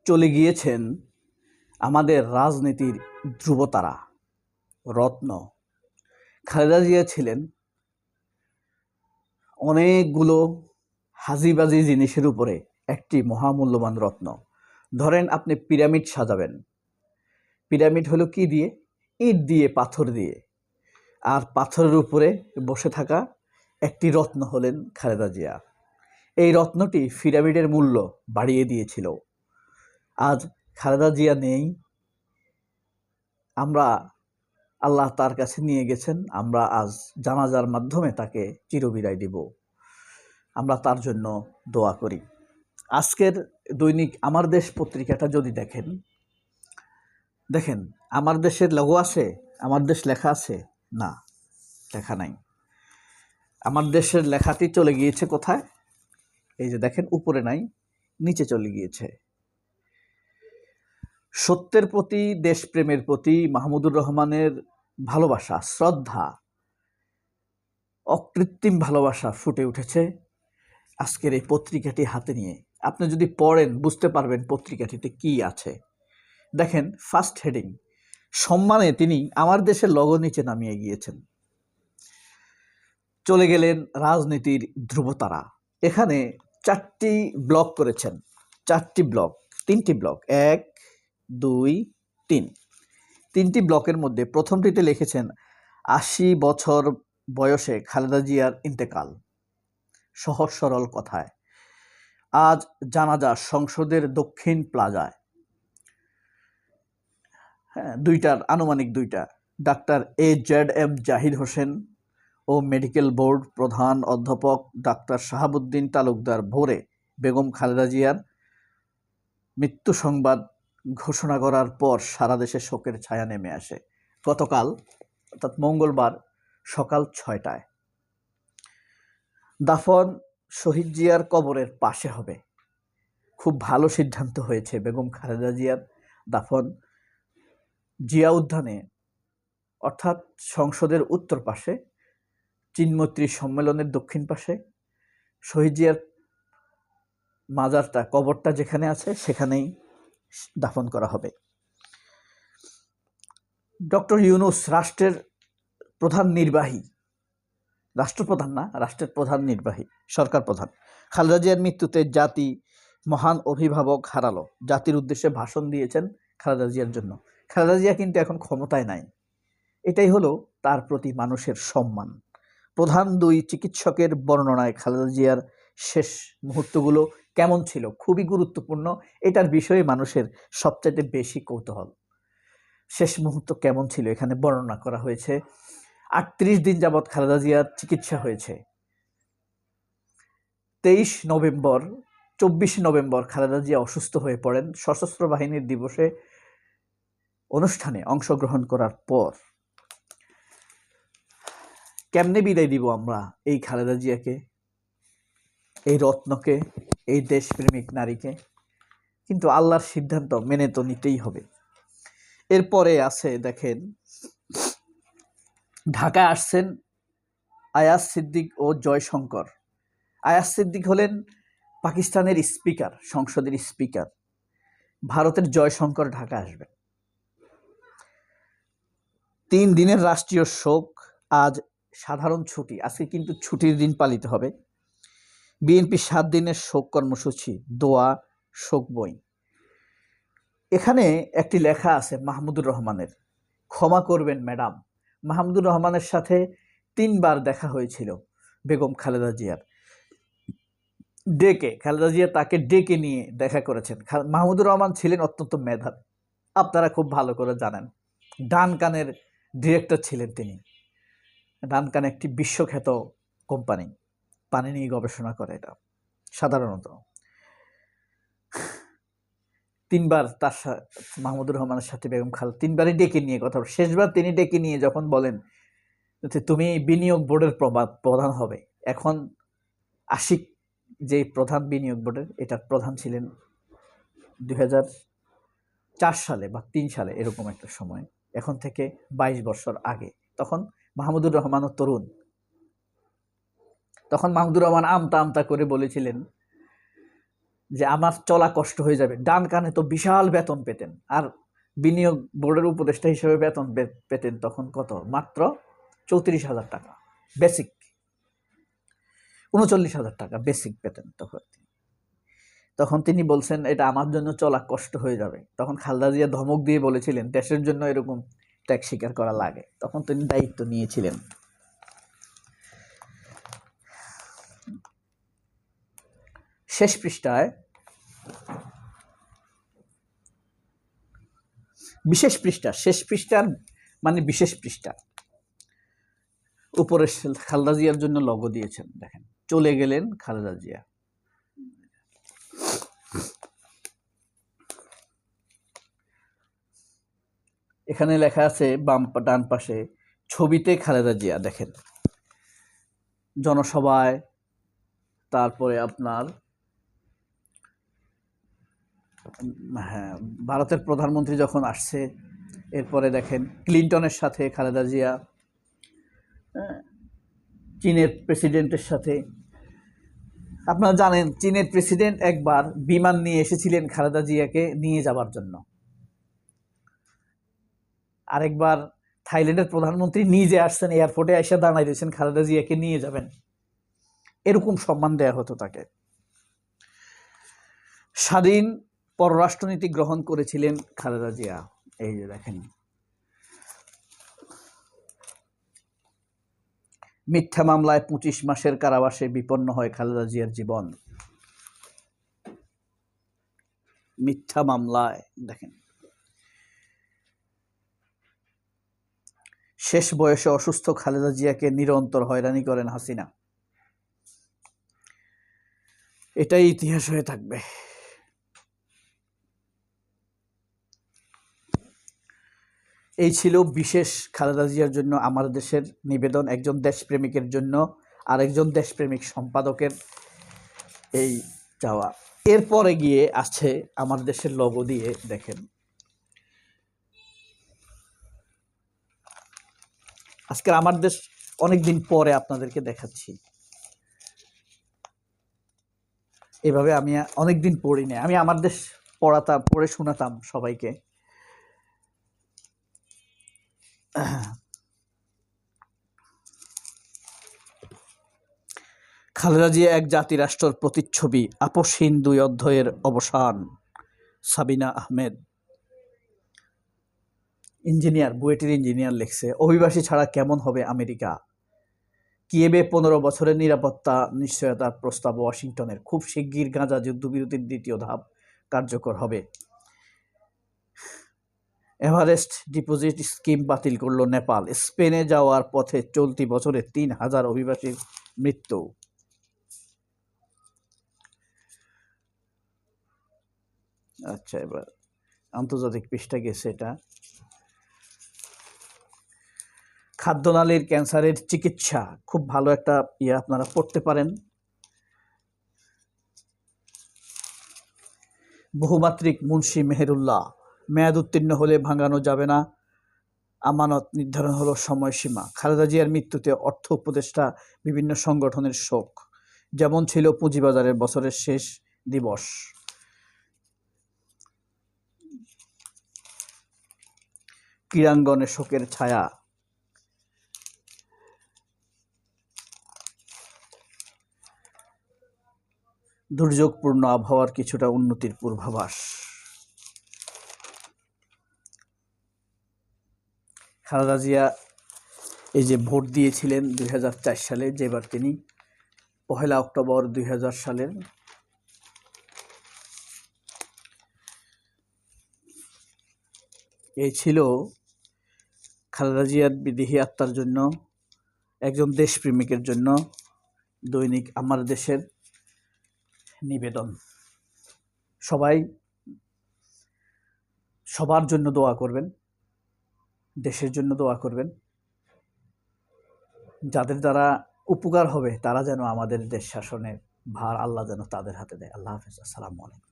চলে গিয়েছেন আমাদের রাজনীতির ধ্রুবতারা, রত্ন। খালেদা জিয়া ছিলেন অনেকগুলো হাজিবাজি জিনিসের উপরে একটি মহামূল্যবান রত্ন। ধরেন আপনি পিরামিড সাজাবেন, পিরামিড হলো কি দিয়ে? ইট দিয়ে, পাথর দিয়ে। আর পাথরের উপরে বসে থাকা একটি রত্ন হলেন খালেদা জিয়া। এই রত্নটি পিরামিডের মূল্য বাড়িয়ে দিয়েছিল। আজ খালেদা জিয়া নেই, আমরা আল্লাহ তার কাছে নিয়ে গেছেন। আমরা আজ জানাজার মাধ্যমে তাকে চিরবিদায় দিব। আমরা তার জন্য দোয়া করি। আজকের দৈনিক আমার দেশ পত্রিকাটা যদি দেখেন আমার দেশের লোগো আছে, আমার দেশ লেখা আছে? না, লেখা নাই। আমার দেশের লেখাটি চলে গিয়েছে কোথায়? এই যে দেখেন, উপরে নাই, নিচে চলে গিয়েছে। সত্যের প্রতি, দেশপ্রেমের প্রতি মাহমুদুর রহমানের ভালোবাসা, শ্রদ্ধা, অকৃত্রিম ভালোবাসা ফুটে উঠেছে আজকের এই পত্রিকাটি হাতে নিয়ে। আপনি যদি পড়েন বুঝতে পারবেন পত্রিকাটিতে কি আছে। দেখেন, ফার্স্ট হেডিং, সম্মানে তিনি আমার দেশের লোগো নিচে নামিয়ে গিয়েছেন। চলে গেলেন রাজনীতির ধ্রুবতারা। এখানে 4টি ব্লক করেছেন, 4টি ব্লক, 3টি ব্লক, 1, 2, 3। 3টি ব্লকের মধ্যে প্রথমটিতে লিখেছেন 80 বছর বয়সে খালেদা জিয়ার ইন্তেকাল। সহজ সরল কথায় আজ জানাজা সংসদের দক্ষিণ প্লাজায়। আনুমানিক 2টা। ডাক্তার AZM জাহিদ হোসেন ও মেডিকেল বোর্ড প্রধান অধ্যাপক ডাক্তার শাহাবুদ্দিন তালুকদার ভোরে বেগম খালেদা জিয়ার মৃত্যু সংবাদ ঘোষণা করার পর সারা দেশে শোকের ছায়া নেমে আসে। গতকাল অর্থাৎ মঙ্গলবার সকাল 6টায় দাফন শহীদ জিয়ার কবরের পাশে হবে। খুব ভালো সিদ্ধান্ত হয়েছে। বেগম খালেদা জিয়ার দাফন জিয়া উদ্যানে, অর্থাৎ সংসদের উত্তর পাশে, চিনমৈত্রী সম্মেলনের দক্ষিণ পাশে, শহীদ জিয়ার মাজারটা, কবরটা যেখানে আছে সেখানেই দাফন করা হবে। ডক্টর ইউনূস রাষ্ট্রের প্রধান নির্বাহী, রাষ্ট্রপ্রধান না, রাষ্ট্রের প্রধান নির্বাহী, সরকার প্রধান। খালেদা জিয়ার মৃত্যুতে জাতি মহান অভিভাবক হারালো। জাতির উদ্দেশ্যে ভাষণ দিয়েছেন খালেদা জিয়ার জন্য। খালেদা জিয়া কিন্তু এখন ক্ষমতায় নাই। এটাই হলো তার প্রতি মানুষের সম্মান। প্রধান 2 চিকিৎসকের বর্ণনায় খালেদা জিয়ার শেষ মুহূর্তগুলো কেমন ছিল খুবই গুরুত্বপূর্ণ। এটার বিষয়ে মানুষের সবচাইতে বেশি কৌতূহল। শেষ মুহূর্ত কেমন ছিল এখানে বর্ণনা করা হয়েছে। 38 দিন যাবৎ খালেদা জিয়ার চিকিৎসা হয়েছে। 24 নভেম্বর খালেদা জিয়া অসুস্থ হয়ে পড়েন সশস্ত্র বাহিনীর দিবসে অনুষ্ঠানে অংশগ্রহণ করার পর। কেমনে বিদায় দিব আমরা এই খালেদা জিয়াকে, এই রত্নকে, এই দেশপ্রেমিক নারীকে? কিন্তু আল্লাহর সিদ্ধান্ত মেনে তো নিতেই হবে। এরপরে আছে, দেখেন, ঢাকা আসছেন আয়াজ সিদ্দিক ও জয়শঙ্কর। আয়াজ সিদ্দিক হলেন পাকিস্তানের স্পিকার, সংসদের স্পিকার। ভারতের জয়শঙ্কর ঢাকা আসবেন। 3 দিনের রাষ্ট্রীয় শোক, আজ সাধারণ ছুটি। আজকে কিন্তু ছুটির দিন পালিত হবে। বিএনপি 7 দিনের শোক কর্মসূচি, দোয়া, শোক বই। এখানে একটি লেখা আছে মাহমুদুর রহমানের, ক্ষমা করবেন ম্যাডাম। মাহমুদুর রহমানের সাথে 3 বার দেখা হয়েছিল বেগম খালেদা জিয়ার। খালেদা জিয়া তাকে ডেকে নিয়ে দেখা করেছেন। মাহমুদুর রহমান ছিলেন অত্যন্ত মেধাবী, আপনারা খুব ভালো করে জানেন। ডানকানের ডিরেক্টর ছিলেন তিনি। ডানকান একটি বিশ্বখ্যাত কোম্পানি, পানি নিয়ে গবেষণা করে। এটা সাধারণত 3 বার তার মাহমুদুর রহমানের সাথে বেগম খালেদা 3 বারই ডেকে নিয়ে কথা। শেষবার তিনি ডেকে নিয়ে যখন বলেন যে তুমি বিনিয়োগ বোর্ডের প্রধান হবে। এখন আশিক যে প্রধান বিনিয়োগ বোর্ডের, এটার প্রধান ছিলেন 2004 সালে বা 3 সালে, এরকম একটা সময়, এখন থেকে 22 বছর আগে। তখন মাহমুদুর রহমানও তরুণ। তখন মাহমুদুর রহমান আমতা আমতা করে বলেছিলেন যে আমার চলা কষ্ট হয়ে যাবে। ডান কানে তো বিশাল বেতন পেতেন, আর বিনিয়োগ বোর্ডের উপদেষ্টা হিসেবে বেতন পেতেন তখন কত? মাত্র 34,000 টাকা বেসিক, 39,000 টাকা বেসিক পেতেন তখন। তখন তিনি বলছেন এটা আমার জন্য চলা কষ্ট হয়ে যাবে। তখন খালেদা জিয়া ধমক দিয়ে বলেছিলেন দেশের জন্য এরকম ত্যাগ স্বীকার করা লাগে। তখন তিনি দায়িত্ব নিয়েছিলেন। শেষ পৃষ্ঠায় বিশেষ পৃষ্ঠা, শেষ পৃষ্ঠার মানে বিশেষ পৃষ্ঠা উপরে খালেদা জিয়ার জন্য লোগো দিয়েছেন। দেখেন, চলে গেলেন খালেদা জিয়া। এখানে লেখা আছে ডান পাশে ছবিতে খালেদা জিয়া। দেখেন, জনসভায়, তারপরে আপনার হ্যাঁ ভারতের প্রধানমন্ত্রী যখন আসছে, এরপরে দেখেন ক্লিন্টনের সাথে খালেদা জিয়া, চীনের প্রেসিডেন্টের সাথে। আপনারা জানেন চীনের প্রেসিডেন্ট একবার বিমান নিয়ে এসেছিলেন খালেদা জিয়াকে নিয়ে যাবার জন্য। আরেকবার থাইল্যান্ডের প্রধানমন্ত্রী নিজে আসছেন, এয়ারপোর্টে এসে দাঁড়ায় দিয়েছেন খালেদা জিয়াকে নিয়ে যাবেন, এরকম সম্মান দেয়া হতো তাকে। স্বাধীন পররাষ্ট্রনীতি গ্রহণ করেছিলেন খালেদা জিয়া। এই যে দেখেন, মিথ্যা মামলায় 25 মাসের কারাবাসে বিপন্ন হয় খালেদা জিয়ার জীবন। মিথ্যা মামলায় দেখেন, শেষ বয়সে অসুস্থ খালেদা জিয়াকে নিরন্তর হয়রানি করেন হাসিনা। এটাই ইতিহাস হয়ে থাকবে। এই ছিল বিশেষ খালেদা জিয়ার জন্য আমার দেশের নিবেদন, একজন দেশপ্রেমিকের জন্য আরেকজন দেশপ্রেমিক সম্পাদকের এই চাওয়া। এরপরে গিয়ে আছে আমার দেশের লোগো দিয়ে। দেখেন, আজকে আমার দেশ অনেকদিন পরে আপনাদেরকে দেখাচ্ছি। এভাবে আমি অনেকদিন পড়ি না, আমি আমার দেশ পড়াতাম, পড়ে শোনাতাম সবাইকে। খালেদা জিয়া এক জাতিরাষ্ট্রের প্রতিচ্ছবি, আপসহীন 2 অধ্যায়ের অবসান। সাবিনা আহমেদ, ইঞ্জিনিয়ার, বুয়েটের ইঞ্জিনিয়ার লিখছে। অভিবাসী ছাড়া কেমন হবে আমেরিকা? কিয়েভে 15 বছরের নিরাপত্তা নিশ্চয়তার প্রস্তাব ওয়াশিংটনের। খুব শিগগির গাজা যুদ্ধবিরতির 2য় ধাপ কার্যকর হবে। এভারেস্ট ডিপোজিট স্কিম বাতিল করল নেপাল। স্পেনে যাওয়ার পথে চলতি বছরে 3,000 অভিবাসীর মৃত্যু। আচ্ছা, এবার আন্তর্জাতিক পৃষ্ঠা গেছে এটা। খাদ্যনালীর ক্যান্সারের চিকিৎসা, খুব ভালো একটা আপনারা পড়তে পারেন। বহুমাত্রিক মুন্সি মেহেরুল্লাহ, মেয়াদ উত্তীর্ণ হলে ভাঙানো যাবে না, আমানত নির্ধারণ হলো সময়সীমা। খালেদা জিয়ার মৃত্যুতে অর্থ উপদেষ্টা বিভিন্ন সংগঠনের শোক, যেমন ছিল পুঁজিবাজারের বছরের শেষ দিবস। ক্রীড়াঙ্গনে শোকের ছায়া। দুর্যোগপূর্ণ আবহাওয়ার কিছুটা উন্নতির পূর্বাভাস। খালেদা জিয়া এই যে ভোট দিয়েছিলেন 2004 সালে, যেবার তিনি 1 অক্টোবর 2000 সালের এই ছিল খালেদা জিয়ার বিদেহী আত্মার জন্য, একজন দেশপ্রেমিকের জন্য দৈনিক আমার দেশের নিবেদন। সবাই সবার জন্য দোয়া করবেন, দেশের জন্য দোয়া করবেন। যাদের দ্বারা উপকার হবে তারা যেন আমাদের দেশ শাসনের ভার আল্লাহ যেন তাদের হাতে দেয়। আল্লাহ হাফেজ, আসসালামু আলাইকুম।